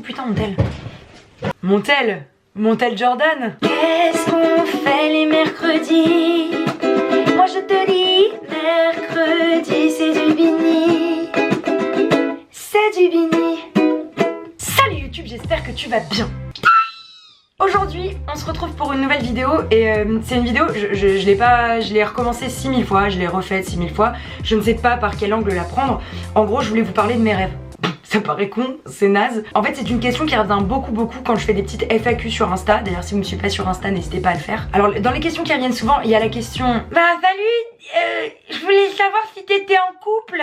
putain, Montel Jordan. Qu'est-ce qu'on fait les mercredis? Moi je te dis, mercredi c'est du bini. C'est du bini. Salut YouTube, j'espère que tu vas bien. Aujourd'hui, on se retrouve pour une nouvelle vidéo et c'est une vidéo, je l'ai recommencé 6000 fois, je l'ai refaite 6000 fois, je ne sais pas par quel angle la prendre. En gros, je voulais vous parler de mes rêves. Ça paraît con, c'est naze. En fait, c'est une question qui revient beaucoup quand je fais des petites FAQ sur Insta. D'ailleurs, si vous me suivez pas sur Insta, n'hésitez pas à le faire. Alors, dans les questions qui reviennent souvent, il y a la question bah salut, je voulais savoir si t'étais en couple.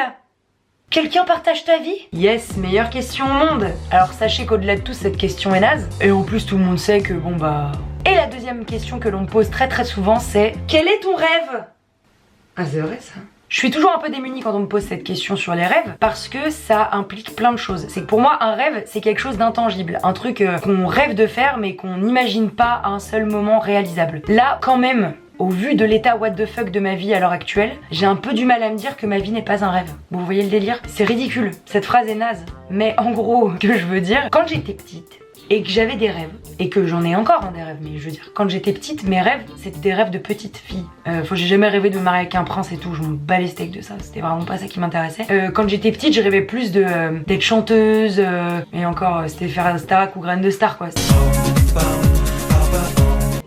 Quelqu'un partage ta vie? Yes, meilleure question au monde. Alors sachez qu'au-delà de tout, cette question est naze. Et en plus, tout le monde sait que bon bah... Et la deuxième question que l'on me pose très souvent, c'est quel est ton rêve? Ah, c'est vrai ça. Je suis toujours un peu démunie quand on me pose cette question sur les rêves parce que ça implique plein de choses. C'est que pour moi, un rêve, c'est quelque chose d'intangible. Un truc qu'on rêve de faire mais qu'on n'imagine pas à un seul moment réalisable. Là, quand même, au vu de l'état what the fuck de ma vie à l'heure actuelle, j'ai un peu du mal à me dire que ma vie n'est pas un rêve. Vous voyez le délire? C'est ridicule. Cette phrase est naze. Mais en gros, ce que je veux dire, quand j'étais petite, et que j'avais des rêves, et que j'en ai encore des rêves, mais je veux dire, quand j'étais petite, mes rêves, c'était des rêves de petite fille. J'ai jamais rêvé de me marier avec un prince et tout, je m'en bats les steaks de ça, c'était vraiment pas ça qui m'intéressait. Quand j'étais petite, je rêvais plus d'être chanteuse, et encore, c'était faire un Starac ou Graine de Star, quoi.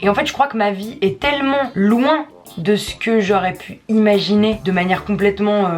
Et en fait, je crois que ma vie est tellement loin de ce que j'aurais pu imaginer de manière complètement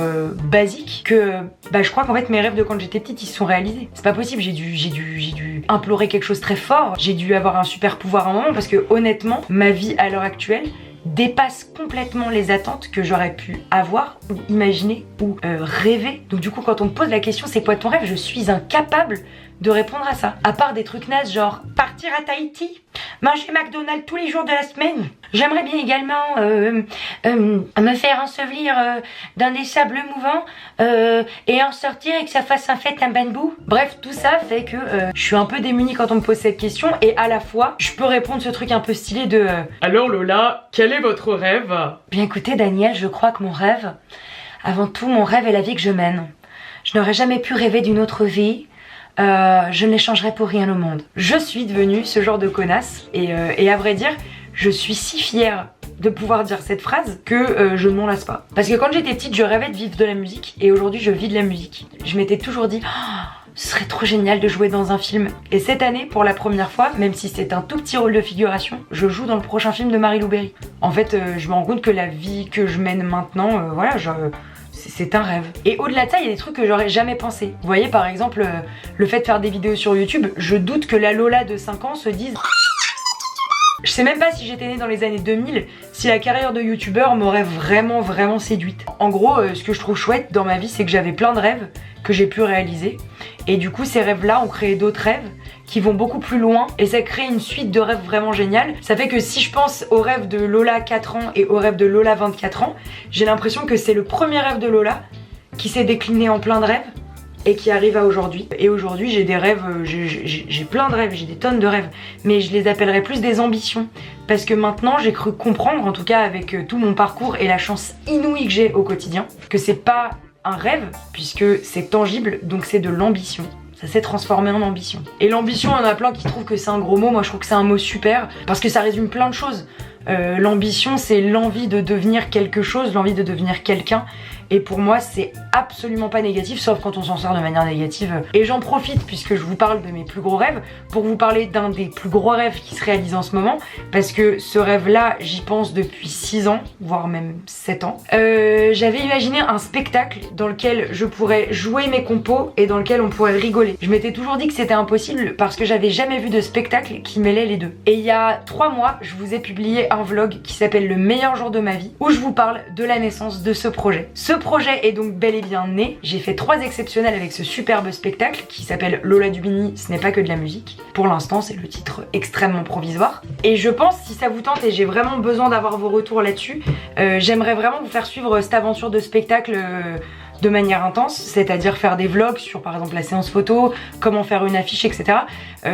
basique que bah, je crois qu'en fait mes rêves de quand j'étais petite ils se sont réalisés. C'est pas possible, j'ai dû implorer quelque chose de très fort, j'ai dû avoir un super pouvoir à un moment parce que honnêtement ma vie à l'heure actuelle dépasse complètement les attentes que j'aurais pu avoir ou imaginer ou rêver. Donc du coup quand on me pose la question c'est quoi ton rêve, je suis incapable de répondre à ça. À part des trucs nazes genre partir à Tahiti, manger McDonald's tous les jours de la semaine. J'aimerais bien également me faire ensevelir dans des sables mouvants et en sortir et que ça fasse un fait un bambou. Bref, tout ça fait que je suis un peu démunie quand on me pose cette question et à la fois je peux répondre ce truc un peu stylé de alors Lola, quel est votre rêve? Bien écoutez Daniel, je crois que mon rêve, avant tout mon rêve est la vie que je mène. Je n'aurais jamais pu rêver d'une autre vie. Je ne l'échangerai pour rien au monde. Je suis devenue ce genre de connasse et à vrai dire, je suis si fière de pouvoir dire cette phrase que je ne m'en lasse pas. Parce que quand j'étais petite, je rêvais de vivre de la musique et aujourd'hui je vis de la musique. Je m'étais toujours dit ce serait trop génial de jouer dans un film. Et cette année, pour la première fois, même si c'est un tout petit rôle de figuration, je joue dans le prochain film de Marie-Lou Berry. En fait, je me rends compte que la vie que je mène maintenant, voilà, c'est un rêve. Et au-delà de ça, il y a des trucs que j'aurais jamais pensé. Vous voyez, par exemple, le fait de faire des vidéos sur YouTube, je doute que la Lola de 5 ans se dise... Je sais même pas si j'étais née dans les années 2000, si la carrière de youtubeur m'aurait vraiment séduite. En gros, ce que je trouve chouette dans ma vie, c'est que j'avais plein de rêves que j'ai pu réaliser. Et du coup, ces rêves-là ont créé d'autres rêves qui vont beaucoup plus loin et ça crée une suite de rêves vraiment géniales. Ça fait que si je pense au rêve de Lola 4 ans et au rêve de Lola 24 ans, j'ai l'impression que c'est le premier rêve de Lola qui s'est décliné en plein de rêves et qui arrive à aujourd'hui. Et aujourd'hui j'ai des rêves, j'ai plein de rêves, j'ai des tonnes de rêves, mais je les appellerais plus des ambitions. Parce que maintenant j'ai cru comprendre, en tout cas avec tout mon parcours et la chance inouïe que j'ai au quotidien, que c'est pas un rêve, puisque c'est tangible, donc c'est de l'ambition. Ça s'est transformé en ambition. Et l'ambition, il y en a plein qui trouvent que c'est un gros mot, moi je trouve que c'est un mot super, parce que ça résume plein de choses. L'ambition, c'est l'envie de devenir quelque chose, l'envie de devenir quelqu'un. Et pour moi, c'est absolument pas négatif, sauf quand on s'en sert de manière négative. Et j'en profite, puisque je vous parle de mes plus gros rêves, pour vous parler d'un des plus gros rêves qui se réalise en ce moment, parce que ce rêve-là, j'y pense depuis 6 ans, voire même 7 ans. J'avais imaginé un spectacle dans lequel je pourrais jouer mes compos et dans lequel on pourrait rigoler. Je m'étais toujours dit que c'était impossible, parce que j'avais jamais vu de spectacle qui mêlait les deux. Et il y a 3 mois, je vous ai publié un vlog qui s'appelle Le meilleur jour de ma vie, où je vous parle de la naissance de ce projet. Ce projet est donc bel et bien né. J'ai fait 3 exceptionnels avec ce superbe spectacle qui s'appelle Lola Dubini, ce n'est pas que de la musique. Pour l'instant, c'est le titre extrêmement provisoire. Et je pense, si ça vous tente, et j'ai vraiment besoin d'avoir vos retours là-dessus, j'aimerais vraiment vous faire suivre cette aventure de spectacle de manière intense, c'est-à-dire faire des vlogs sur par exemple la séance photo, comment faire une affiche, etc.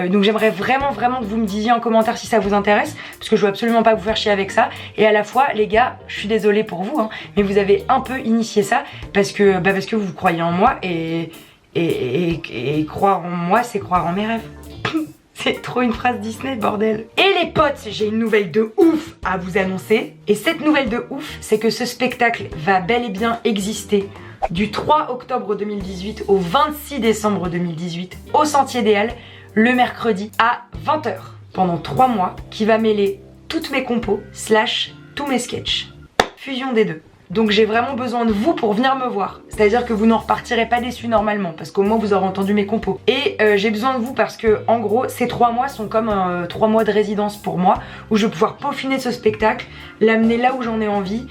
Donc j'aimerais vraiment que vous me disiez en commentaire si ça vous intéresse, parce que je veux absolument pas vous faire chier avec ça. Et à la fois, les gars, je suis désolée pour vous, hein, mais vous avez un peu initié ça parce que vous croyez en moi et Et croire en moi, c'est croire en mes rêves. C'est trop une phrase Disney, bordel. Et les potes, j'ai une nouvelle de ouf à vous annoncer. Et cette nouvelle de ouf, c'est que ce spectacle va bel et bien exister du 3 octobre 2018 au 26 décembre 2018 au Sentier des Halles, le mercredi à 20 h, pendant 3 mois, qui va mêler toutes mes compos / tous mes sketchs. Fusion des deux. Donc j'ai vraiment besoin de vous pour venir me voir. C'est-à-dire que vous n'en repartirez pas déçus normalement, parce qu'au moins vous aurez entendu mes compos. Et j'ai besoin de vous parce que en gros ces 3 mois sont comme 3 mois de résidence pour moi, où je vais pouvoir peaufiner ce spectacle, l'amener là où j'en ai envie,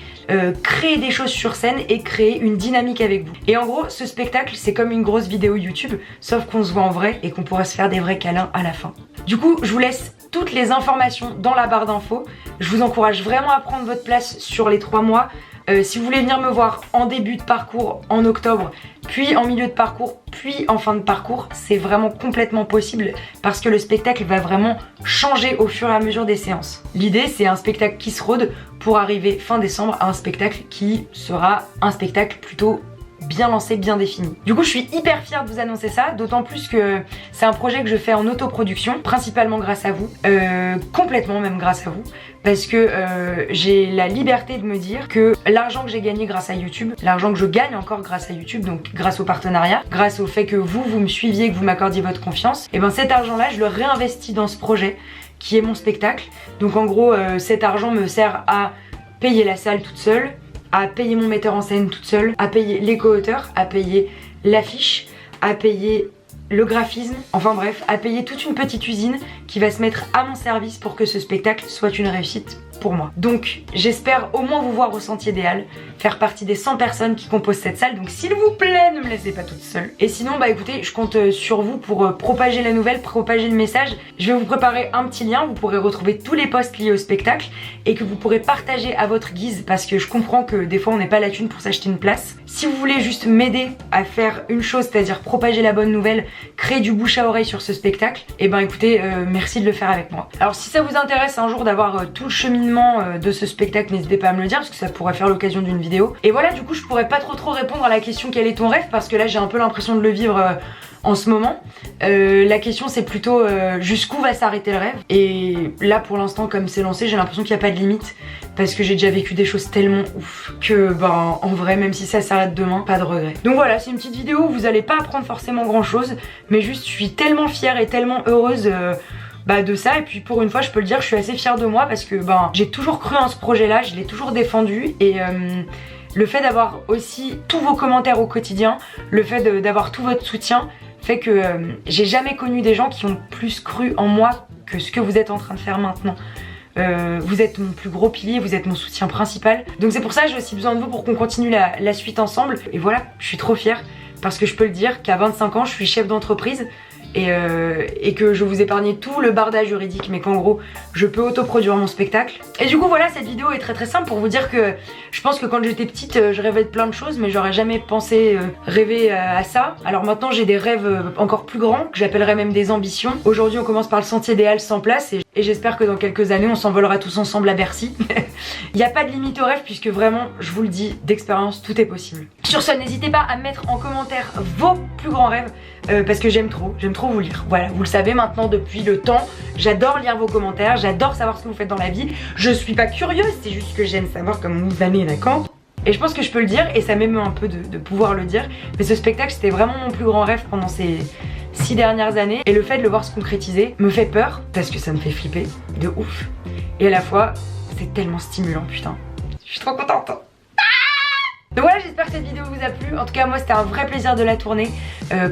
créer des choses sur scène et créer une dynamique avec vous. Et en gros ce spectacle c'est comme une grosse vidéo YouTube, sauf qu'on se voit en vrai et qu'on pourra se faire des vrais câlins à la fin. Du coup je vous laisse toutes les informations dans la barre d'infos. Je vous encourage vraiment à prendre votre place sur les 3 mois. Si vous voulez venir me voir en début de parcours en octobre, puis en milieu de parcours, puis en fin de parcours, c'est vraiment complètement possible parce que le spectacle va vraiment changer au fur et à mesure des séances. L'idée c'est un spectacle qui se rôde pour arriver fin décembre à un spectacle qui sera un spectacle plutôt bien lancé, bien défini. Du coup je suis hyper fière de vous annoncer ça, d'autant plus que c'est un projet que je fais en autoproduction, principalement grâce à vous, complètement même grâce à vous, parce que j'ai la liberté de me dire que l'argent que j'ai gagné grâce à YouTube, l'argent que je gagne encore grâce à YouTube, donc grâce au partenariat, grâce au fait que vous me suiviez, que vous m'accordiez votre confiance, et ben cet argent là je le réinvestis dans ce projet qui est mon spectacle. Donc en gros cet argent me sert à payer la salle toute seule, à payer mon metteur en scène toute seule, à payer les co-auteurs, à payer l'affiche, à payer le graphisme, enfin bref, à payer toute une petite usine qui va se mettre à mon service pour que ce spectacle soit une réussite pour moi. Donc j'espère au moins vous voir au Sentier des Halles, faire partie des 100 personnes qui composent cette salle, donc s'il vous plaît ne me laissez pas toute seule. Et sinon bah écoutez, je compte sur vous pour propager la nouvelle, propager le message. Je vais vous préparer un petit lien, vous pourrez retrouver tous les posts liés au spectacle et que vous pourrez partager à votre guise, parce que je comprends que des fois on n'est pas la thune pour s'acheter une place. Si vous voulez juste m'aider à faire une chose, c'est-à-dire propager la bonne nouvelle, créer du bouche à oreille sur ce spectacle, et ben écoutez, merci de le faire avec moi. Alors si ça vous intéresse un jour d'avoir tout le cheminement de ce spectacle, n'hésitez pas à me le dire parce que ça pourrait faire l'occasion d'une vidéo. Et voilà, du coup je pourrais pas trop répondre à la question quel est ton rêve, parce que là j'ai un peu l'impression de le vivre en ce moment. La question c'est plutôt jusqu'où va s'arrêter le rêve. Et là pour l'instant comme c'est lancé, j'ai l'impression qu'il n'y a pas de limite, parce que j'ai déjà vécu des choses tellement ouf que ben en vrai même si ça s'arrête demain, pas de regret. Donc voilà, c'est une petite vidéo où vous allez pas apprendre forcément grand chose, mais juste je suis tellement fière et tellement heureuse de ça. Et puis pour une fois je peux le dire, je suis assez fière de moi parce que ben j'ai toujours cru en ce projet là, je l'ai toujours défendu. Et le fait d'avoir aussi tous vos commentaires au quotidien, le fait d'avoir tout votre soutien fait que j'ai jamais connu des gens qui ont plus cru en moi que ce que vous êtes en train de faire maintenant. Vous êtes mon plus gros pilier, vous êtes mon soutien principal. Donc c'est pour ça que j'ai aussi besoin de vous pour qu'on continue la suite ensemble. Et voilà, je suis trop fière parce que je peux le dire qu'à 25 ans je suis chef d'entreprise et que je vous épargnais tout le bardage juridique, mais qu'en gros je peux autoproduire mon spectacle. Et du coup voilà, cette vidéo est très simple pour vous dire que je pense que quand j'étais petite je rêvais de plein de choses, mais j'aurais jamais pensé rêver à ça. Alors maintenant j'ai des rêves encore plus grands, que j'appellerais même des ambitions. Aujourd'hui on commence par le Sentier des Halles sans place, et j'espère que dans quelques années on s'envolera tous ensemble à Bercy. Il n'y a pas de limite au rêve, puisque vraiment je vous le dis d'expérience, tout est possible. Sur ce, n'hésitez pas à mettre en commentaire vos plus grands rêves, parce que j'aime trop vous lire. Voilà, vous le savez maintenant depuis le temps, j'adore lire vos commentaires, j'adore savoir ce que vous faites dans la vie. Je suis pas curieuse, c'est juste que j'aime savoir comment vous allez, d'accord? Et je pense que je peux le dire, et ça m'émeut un peu de pouvoir le dire, mais ce spectacle c'était vraiment mon plus grand rêve pendant ces 6 dernières années, et le fait de le voir se concrétiser me fait peur parce que ça me fait flipper de ouf, et à la fois c'est tellement stimulant, putain, je suis trop contente. Donc voilà, j'espère que cette vidéo vous a plu. En tout cas moi c'était un vrai plaisir de la tourner,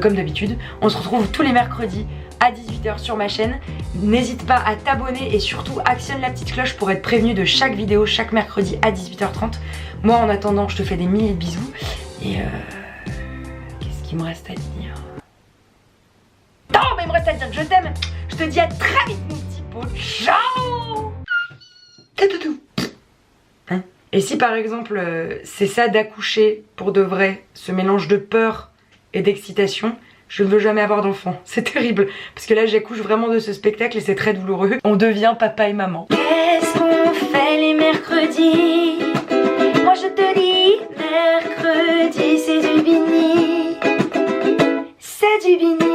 comme d'habitude. On se retrouve tous les mercredis à 18 h sur ma chaîne. N'hésite pas à t'abonner et surtout actionne la petite cloche pour être prévenu de chaque vidéo chaque mercredi à 18 h 30. Moi en attendant je te fais des milliers de bisous. Et qu'est-ce qu'il me reste à dire? Non mais il me reste à dire que je t'aime. Je te dis à très vite mon petit pot. Ciao. Tatoutou. Hein? Et si par exemple c'est ça d'accoucher pour de vrai, ce mélange de peur et d'excitation, je ne veux jamais avoir d'enfant. C'est terrible, parce que là j'accouche vraiment de ce spectacle et c'est très douloureux. On devient papa et maman. Qu'est-ce qu'on fait les mercredis? Moi je te dis, mercredi c'est du bini. du bini.